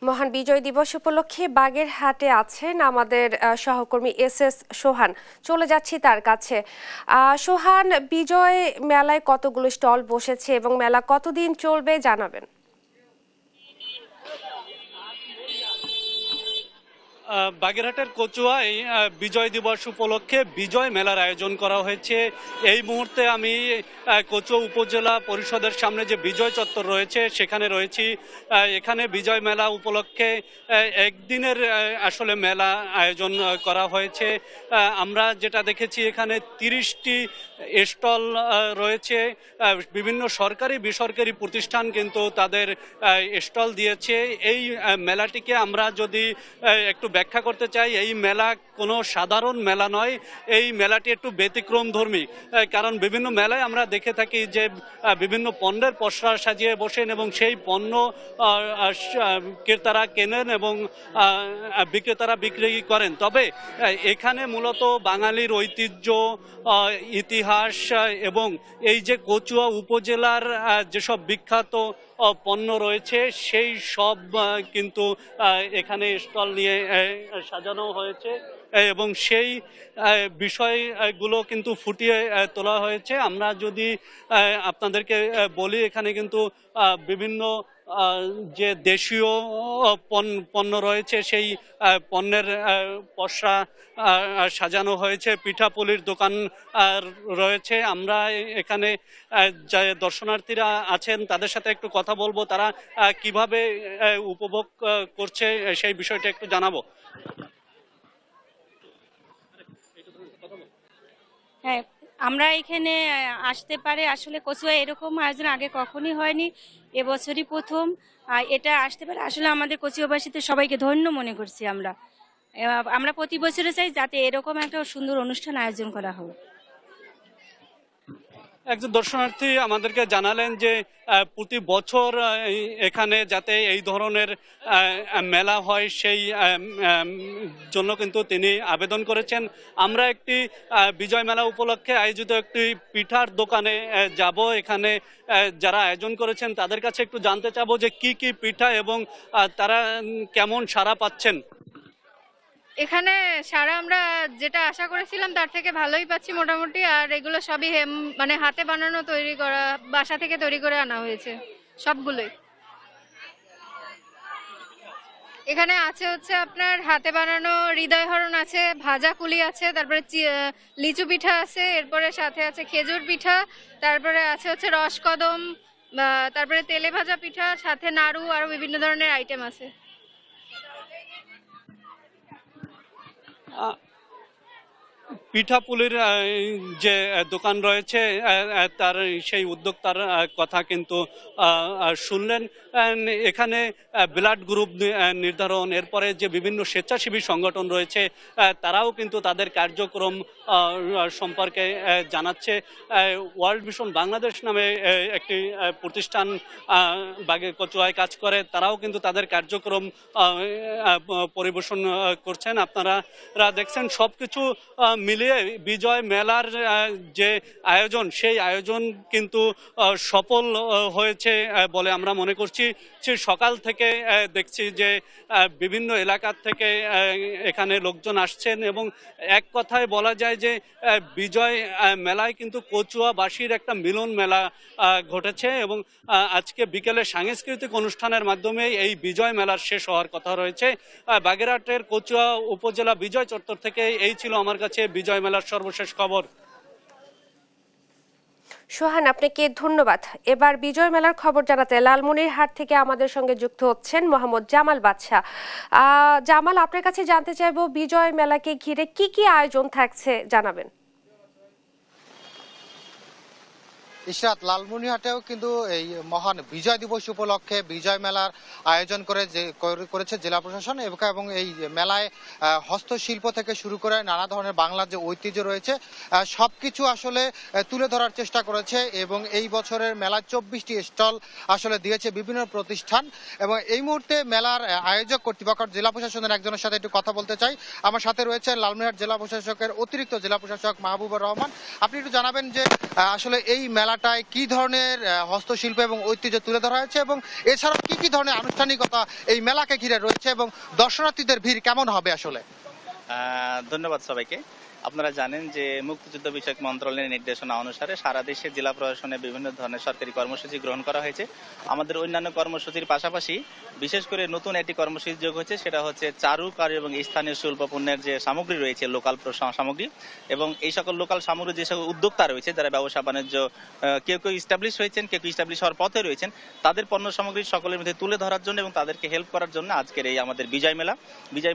মহান বিজয় দিবস উপলক্ষে বাগেরহাটে আছেন আমাদের সহকর্মী এস সোহান। চলে যাচ্ছি তার কাছে। সোহান, বিজয় মেলায় কতগুলো স্টল বসেছে এবং মেলা কতদিন চলবে জানাবেন। বাগেরহাটের কচুয়ায় বিজয় দিবস উপলক্ষে বিজয় মেলার আয়োজন করা হয়েছে। এই মুহূর্তে আমি কচুয়া উপজেলা পরিষদের সামনে যে বিজয় চত্বর রয়েছে সেখানে রয়েছি। এখানে বিজয় মেলা উপলক্ষে একদিনের আসলে মেলা আয়োজন করা হয়েছে। আমরা যেটা দেখেছি এখানে 30টি স্টল রয়েছে। বিভিন্ন সরকারি বেসরকারি প্রতিষ্ঠান কিন্তু তাদের স্টল দিয়েছে। এই মেলাটিকে আমরা যদি একটু ব্যাখ্যা করতে চাই, এই মেলা কোনো সাধারণ মেলা নয়। এই মেলাটি একটু ব্যতিক্রমধর্মী, কারণ বিভিন্ন মেলায় আমরা দেখে থাকি যে বিভিন্ন পণ্যের পসরা সাজিয়ে বসেন এবং সেই পণ্য ক্রেতারা কেনেন এবং বিক্রেতারা বিক্রি করেন। তবে এখানে মূলত বাঙালির ঐতিহ্য, ইতিহাস এবং এই যে কচুয়া উপজেলার যেসব বিখ্যাত পণ্য রয়েছে সেই সব কিন্তু এখানে স্টল নিয়ে সাজানো হয়েছে এবং সেই বিষয়গুলো কিন্তু ফুটিয়ে তোলা হয়েছে। আমরা যদি আপনাদেরকে বলি, এখানে কিন্তু বিভিন্ন যে দেশীয় পণ্য রয়েছে সেই পণ্যের পসরা সাজানো হয়েছে, পিঠাপুলির দোকান রয়েছে। আমরা এখানে যে দর্শনার্থীরা আছেন তাদের সাথে একটু কথা বলবো, তারা কিভাবে উপভোগ করছে সেই বিষয়টা একটু জানাবো। হ্যাঁ, আমরা এখানে আসতে পারে আসলে কচুয়া এরকম আয়োজন আগে কখনই হয়নি, এবছরই প্রথম। এটা আসতে পারে আসলে আমাদের কচুয়াবাসীতে সবাইকে ধন্য মনে করছি আমরা প্রতি বছরে চাই যাতে এরকম একটা সুন্দর অনুষ্ঠান আয়োজন করা হোক। একজন দর্শনার্থী আমাদেরকে জানালেন যে প্রতি বছর এখানে যাতে এই ধরনের মেলা হয় সেই জন্য কিন্তু তিনি আবেদন করেছেন। আমরা একটি বিজয় মেলা উপলক্ষে আয়োজিত একটি পিঠার দোকানে যাব। এখানে যারা আয়োজন করেছেন তাদের কাছে একটু জানতে চাবো যে কি কি পিঠা এবং তারা কেমন সাড়া পাচ্ছেন। এখানে সারা আমরা যেটা আশা করেছিলাম তার থেকে ভালোই পাচ্ছি মোটামুটি। আর এগুলো সবই মানে হাতে বানানো, তৈরি করা, বাসা থেকে তৈরি করে আনা হয়েছে সবগুলোই। এখানে আছে হচ্ছে আপনার হাতে বানানো হৃদয়হরণ আছে, ভাজা কুলি আছে, তারপরে লিচু পিঠা আছে, এরপরে সাথে আছে খেজুর পিঠা, তারপরে আছে হচ্ছে রসকদম, তারপরে তেলে ভাজা পিঠা, সাথে নাড়ু, আরো বিভিন্ন ধরনের আইটেম আছে। পিঠাপুলির যে দোকান রয়েছে তার সেই উদ্যোক্তার কথা কিন্তু শুনলেন। এখানে ব্লাড গ্রুপ নির্ধারণ, এরপরে যে বিভিন্ন স্বেচ্ছাসেবী সংগঠন রয়েছে তারাও কিন্তু তাদের কার্যক্রম সম্পর্কে জানাচ্ছে। ওয়ার্ল্ড ভিশন বাংলাদেশ নামে একটি প্রতিষ্ঠান কচুয়ায় কাজ করে, তারাও কিন্তু তাদের কার্যক্রম পরিবেশন করছেন। আপনারা দেখছেন সবকিছু মিলিয়ে বিজয় মেলার যে আয়োজন সেই আয়োজন কিন্তু সফল হয়েছে বলে আমরা মনে করছি। সকাল থেকে দেখছি যে বিভিন্ন এলাকার থেকে এখানে লোকজন আসছেন এবং এক কথায় বলা যায় যে বিজয় মেলায় কিন্তু কচুয়াবাসীর একটা মিলন মেলা ঘটেছে এবং আজকে বিকেলে সাংস্কৃতিক অনুষ্ঠানের মাধ্যমে এই বিজয় মেলার শেষ হওয়ার কথা রয়েছে। বাগেরহাটের কচুয়া উপজেলা বিজয় চত্বর থেকে এই ছিল আমার কাছে বিজয় মেলার সর্বশেষ খবর। সোহান, আপনাকে ধন্যবাদ। এবার বিজয় মেলার খবর জানাতে লালমনিরহাট থেকে আমাদের সঙ্গে যুক্ত হচ্ছেন মোহাম্মদ জামাল বাদশা। জামাল, আপনার কাছে জানতে চাইবো বিজয় মেলাকে ঘিরে কি কি আয়োজন থাকছে জানাবেন। ইশরাত, লালমনিরহাটেও কিন্তু এই মহান বিজয় দিবস উপলক্ষে বিজয় মেলার আয়োজন করেছে জেলা প্রশাসন এবং এই মেলায় হস্তশিল্প থেকে শুরু করে নানা ধরনের বাংলার যে ঐতিহ্য রয়েছে সবকিছু আসলে তুলে ধরার চেষ্টা করেছে এবং এই বছরের মেলায় 24টি স্টল আসলে দিয়েছে বিভিন্ন প্রতিষ্ঠান। এবং এই মুহূর্তে মেলার আয়োজক কর্তৃপক্ষ জেলা প্রশাসনের একজনের সাথে একটু কথা বলতে চাই। আমার সাথে রয়েছে লালমনিরহাট জেলা প্রশাসকের অতিরিক্ত জেলা প্রশাসক মাহবুবুর রহমান। আপনি একটু জানাবেন যে আসলে এই মেলা মেলাটায় কি ধরনের হস্তশিল্প এবং ঐতিহ্য তুলে ধরা হয়েছে এবং এছাড়াও কি কি ধরনের আনুষ্ঠানিকতা এই মেলাকে ঘিরে রয়েছে এবং দর্শনার্থীদের ভিড় কেমন হবে আসলে? ধন্যবাদ সবাইকে। আপনারা জানেন যে মুক্তিযুদ্ধ বিষয়ক মন্ত্রণালয়ের নির্দেশনা অনুসারে সারা দেশে জেলা প্রশাসনে বিভিন্ন ধরনের সরকারি কর্মসূচি গ্রহণ করা হয়েছে। আমাদের অন্যান্য কর্মসূচির পাশাপাশি বিশেষ করে নতুন একটি কর্মসূচি যোগ হয়েছে, সেটা হচ্ছে চারুকার্য এবং স্থানীয় শিল্প পণ্যের যে সামগ্রী রয়েছে, লোকাল সামগ্রী, এবং এই সকল লোকাল সামগ্রী যে সকল উদ্যোক্তা রয়েছে যারা ব্যবসা বাণিজ্য কেউ কেউ ইস্টাবলিশ হয়েছেন, কেউ ইস্টাবলিশ হওয়ার পথে রয়েছেন, তাদের পণ্য সামগ্রী সকলের মধ্যে তুলে ধরার জন্য এবং তাদেরকে হেল্প করার জন্য আজকের এই আমাদের বিজয়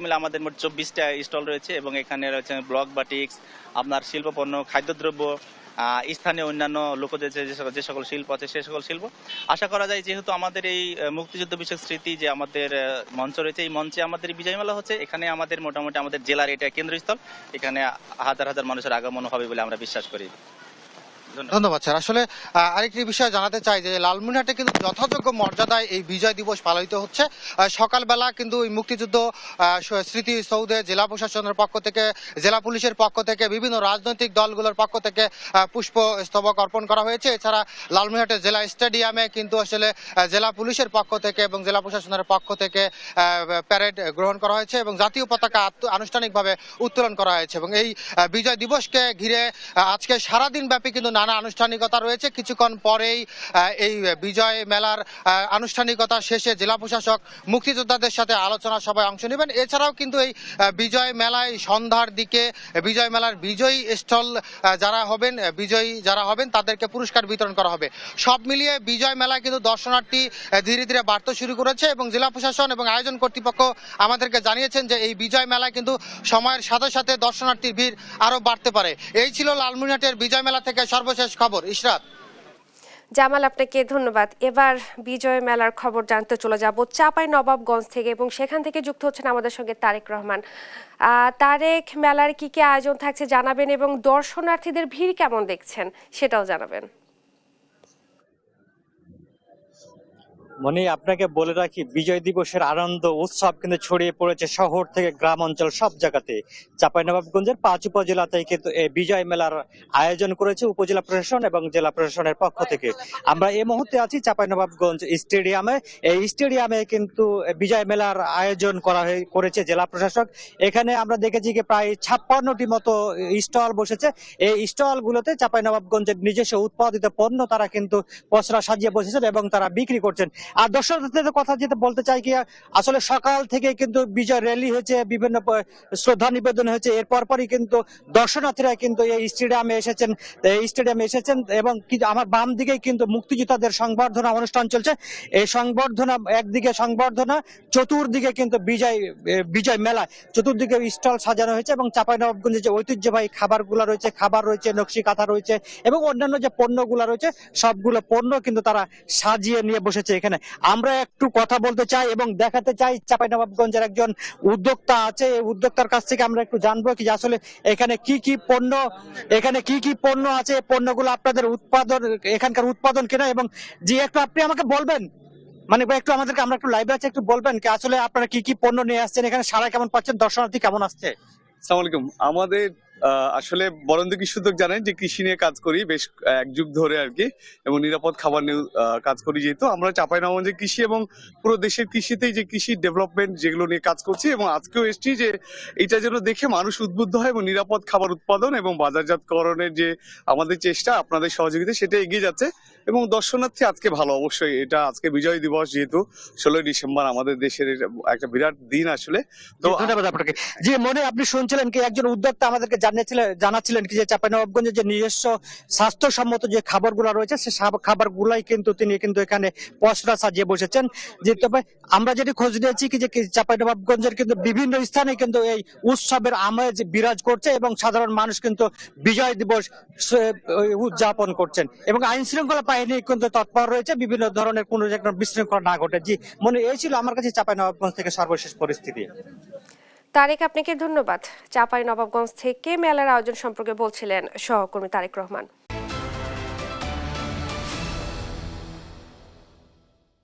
মেলা আমাদের মোট 24টা স্টল রয়েছে এবং এখানে রয়েছে ব্লক বাটিক্স, আপনার শিল্পপণ্য, খাদ্যদ্রব্য, স্থানীয় অন্যান্য লোকদের যে সকল শিল্প আছে সে সকল শিল্প। আশা করা যায় যেহেতু আমাদের এই মুক্তিযুদ্ধ বিষয়ক স্মৃতি যে আমাদের মঞ্চ রয়েছে, এই মঞ্চে আমাদের বিজয় মেলা হচ্ছে, এখানে আমাদের মোটামুটি আমাদের জেলার এটা কেন্দ্রস্থল, এখানে হাজার হাজার মানুষের আগমন হবে বলে আমরা বিশ্বাস করি। ধন্যবাদ স্যার। আসলে আরেকটি বিষয় জানাতে চাই যে লালমনিরহাটে কিন্তু যথাযোগ্য মর্যাদায় এই বিজয় দিবস পালিত হচ্ছে। সকালবেলা কিন্তু এই মুক্তিযুদ্ধ স্মৃতি সৌধে জেলা প্রশাসনের পক্ষ থেকে, জেলা পুলিশের পক্ষ থেকে, বিভিন্ন রাজনৈতিক দলগুলোর পক্ষ থেকে পুষ্প স্তবক অর্পণ করা হয়েছে। এছাড়া লালমনিরহাটের জেলা স্টেডিয়ামে কিন্তু আসলে জেলা পুলিশের পক্ষ থেকে এবং জেলা প্রশাসনের পক্ষ থেকে প্যারেড গ্রহণ করা হয়েছে এবং জাতীয় পতাকা আনুষ্ঠানিকভাবে উত্তোলন করা হয়েছে এবং এই বিজয় দিবসকে ঘিরে আজকে সারাদিন ব্যাপী কিন্তু নানা আনুষ্ঠানিকতা রয়েছে। কিছুক্ষণ পরেই এই বিজয় মেলার আনুষ্ঠানিকতা শেষে জেলা প্রশাসক মুক্তিযোদ্ধাদের সাথে আলোচনা সভায় অংশ নেবেন। এছাড়াও কিন্তু এই বিজয় মেলায় সন্ধ্যার দিকে বিজয় মেলার বিজয়ী স্টল বিজয়ী যারা হবেন তাদেরকে পুরস্কার বিতরণ করা হবে। সব মিলিয়ে বিজয় মেলায় কিন্তু দর্শনার্থী ধীরে ধীরে বাড়তে শুরু করেছে এবং জেলা প্রশাসন এবং আয়োজন কর্তৃপক্ষ আমাদেরকে জানিয়েছেন যে এই বিজয় মেলায় কিন্তু সময়ের সাথে সাথে দর্শনার্থীর ভিড় আরো বাড়তে পারে। এই ছিল লালমনিরহাটের বিজয় মেলা থেকে সর্বশেষ খবর। ইশরাত। জামাল, আপনাকে ধন্যবাদ। এবার বিজয় মেলার খবর জানতে চলে যাব চাঁপাইনবাবগঞ্জ থেকে এবং সেখান থেকে যুক্ত হচ্ছেন আমাদের সঙ্গে তারেক রহমান। তারেক, মেলার কি কি আয়োজন থাকছে জানাবেন এবং দর্শনার্থীদের ভিড় কেমন দেখছেন সেটাও জানাবেন। আপনাকে বলে রাখি, বিজয় দিবসের আনন্দ উৎসব কিন্তু ছড়িয়ে পড়েছে শহর থেকে গ্রাম অঞ্চল সব জায়গাতে। চাঁপাইনবাবগঞ্জের 5 উপজেলাতেই কিন্তু এই বিজয় মেলার আয়োজন করেছে উপজেলা প্রশাসন এবং জেলা প্রশাসনের পক্ষ থেকে। আমরা এই মুহূর্তে আছি চাঁপাইনবাবগঞ্জ স্টেডিয়ামে। এই স্টেডিয়ামে কিন্তু বিজয় মেলার আয়োজন করেছে জেলা প্রশাসক। এখানে আমরা দেখেছি যে প্রায় 56টি মতো স্টল বসেছে। এই স্টল গুলোতে চাঁপাইনবাবগঞ্জের নিজস্ব উৎপাদিত পণ্য তারা কিন্তু পসরা সাজিয়ে বসেছেন এবং তারা বিক্রি করছেন। আর দর্শকদের কথা যেটা বলতে চাই কি, আসলে সকাল থেকে কিন্তু বিজয় র্যালি হয়েছে, বিভিন্ন শ্রদ্ধা নিবেদন হয়েছে, এরপর পরই কিন্তু দর্শনার্থীরা কিন্তু এই স্টেডিয়ামে এসেছেন এবং আমার বাম দিকে কিন্তু মুক্তিযোদ্ধাদের সংবর্ধনা অনুষ্ঠান চলছে। এই সংবর্ধনা, একদিকে সংবর্ধনা, চতুর্দিকে কিন্তু বিজয় মেলা, চতুর্দিকে স্টল সাজানো হয়েছে এবং চাঁপাইনবাবগঞ্জে যে ঐতিহ্যবাহী খাবার রয়েছে, নকশি কাঁথা রয়েছে এবং অন্যান্য যে পণ্যগুলো রয়েছে সবগুলো পণ্য কিন্তু তারা সাজিয়ে নিয়ে বসেছে এখানে। আমরা একটু কথা বলতে চাই এবং দেখাতে চাই চাঁপাইনবাবগঞ্জের একজন উদ্যোক্তা আছে, এই উদ্যোক্তার কাছ থেকে আমরা একটু জানবো কি আসলে এখানে কি কি পণ্য আছে, পণ্যগুলো আপনাদের এখানকার উৎপাদন কিনা, এবং যে একটু আপনি আমাকে বলবেন একটু আমরা একটু লাইভে আছে, একটু বলবেন কি আসলে আপনারা কি কি পণ্য নিয়ে আসছেন, এখানে সারা কেমন পাচ্ছেন, দর্শনার্থী কেমন আসছে? আসসালামু আলাইকুম। আমাদের আসলে বরেন্দ্র কৃষি উদ্যোগ জানেন যে কৃষি নিয়ে কাজ করি বেশ এক যুগ ধরে আর কি, এবং নিরাপদ খাবার নিয়ে কাজ করি। যেহেতু আমরা চাঁপাইনবাবগঞ্জে কৃষি এবং পুরো দেশের কৃষিতেই যে কৃষি ডেভেলপমেন্ট যেগুলো নিয়ে কাজ করছি, এবং আজকেও এসেছি যে এটা যেন দেখে মানুষ উদ্বুদ্ধ হয় এবং নিরাপদ খাবার উৎপাদন এবং বাজারজাতকরণের যে আমাদের চেষ্টা, আপনাদের সহযোগিতা, সেটা এগিয়ে যাচ্ছে এবং দর্শনার্থী আজকে ভালো। অবশ্যই এটা আজকে বিজয় দিবস, যেহেতু 16 ডিসেম্বর আমাদের দেশের একটা বিরাট দিন আসলে। তো ধন্যবাদ আপনাকে। যে আপনি শুনছিলেন কি একজন উদ্যোক্তা আমাদেরকে জানাচ্ছিলেন কি যে চাঁপাইনবাবগঞ্জে যে নিজস্ব স্বাস্থ্যসম্মত যে খাবারগুলো রয়েছে সে খাবারগুলাই কিন্তু তিনি কিন্তু এখানে পসরা সাজিয়ে বসেছেন। যে তবে আমরা যেটি খোঁজ নিয়েছি কি যে চাঁপাইনবাবগঞ্জের কিন্তু বিভিন্ন স্থানে কিন্তু এই উৎসবের আমেজ বিরাজ করছে এবং সাধারণ মানুষ কিন্তু বিজয় দিবস উদযাপন করছেন এবং আইন শৃঙ্খলা বাহিনী কিন্তু তৎপর রয়েছে বিভিন্ন ধরনের কোনো বিশৃঙ্খলা না ঘটে। জি এই ছিল আমার কাছে চাঁপাইনবাবগঞ্জ থেকে সর্বশেষ পরিস্থিতি। তারেক, আপনাকে ধন্যবাদ। চাঁপাইনবাবগঞ্জ থেকে মেলার আয়োজন সম্পর্কে বলছিলেন সহকর্মী তারেক রহমান।